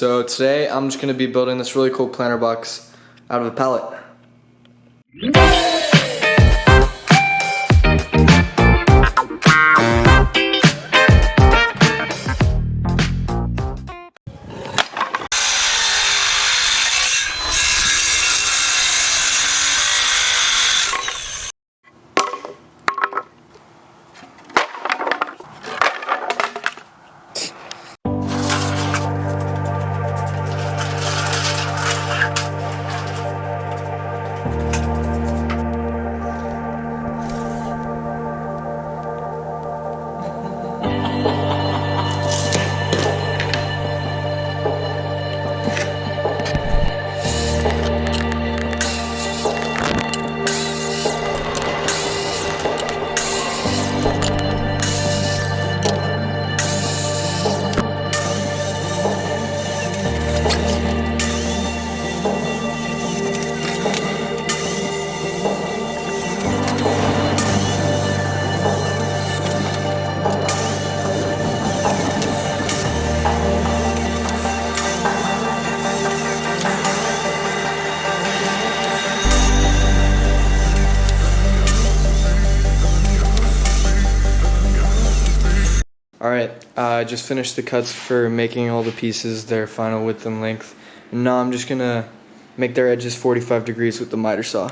so today I'm just going to be building this really cool planter box out of a pallet. Alright, I just finished the cuts for making all the pieces their final width and length. And now I'm just gonna make their edges 45 degrees with the miter saw.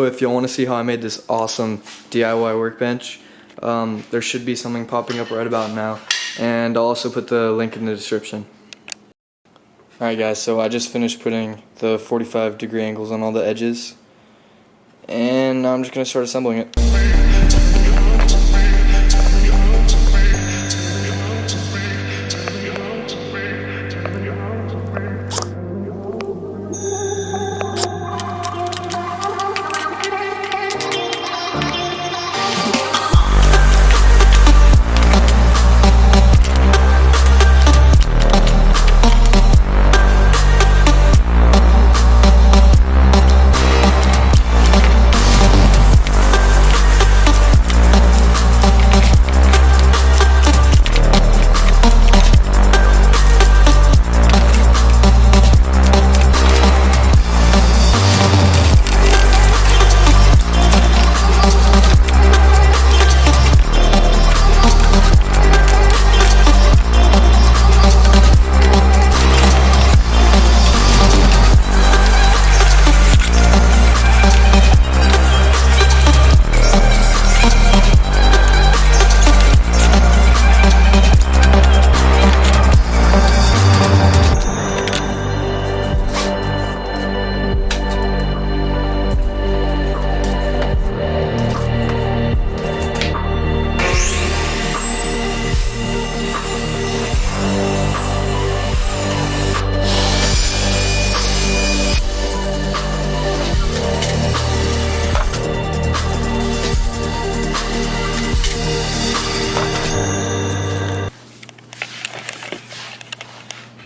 If you want to see how I made this awesome DIY workbench, there should be something popping up right about now, and I'll also put the link in the description. Alright guys, so I just finished putting the 45 degree angles on all the edges, and now I'm just going to start assembling it.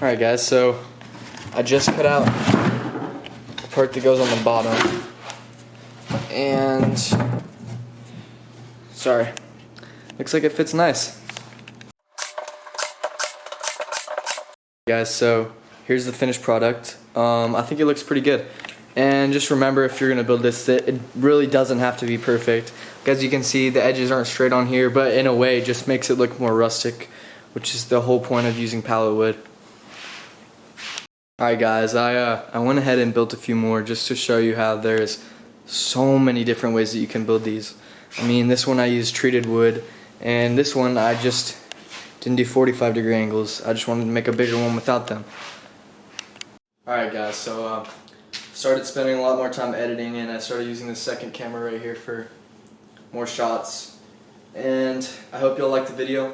Alright guys, so I just cut out the part that goes on the bottom, and sorry, looks like it fits nice. Guys, so here's the finished product. I think it looks pretty good, and just remember, if you're gonna build this, it really doesn't have to be perfect. As you can see, the edges aren't straight on here, but in a way it just makes it look more rustic, which is the whole point of using pallet wood. Alright guys, I went ahead and built a few more just to show you how there's so many different ways that you can build these. I mean, this one I used treated wood, and this one I just didn't do 45 degree angles. I just wanted to make a bigger one without them. Alright guys, so started spending a lot more time editing, and I started using the second camera right here for more shots. And I hope y'all liked the video.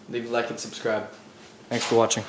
Leave a like and subscribe. Thanks for watching.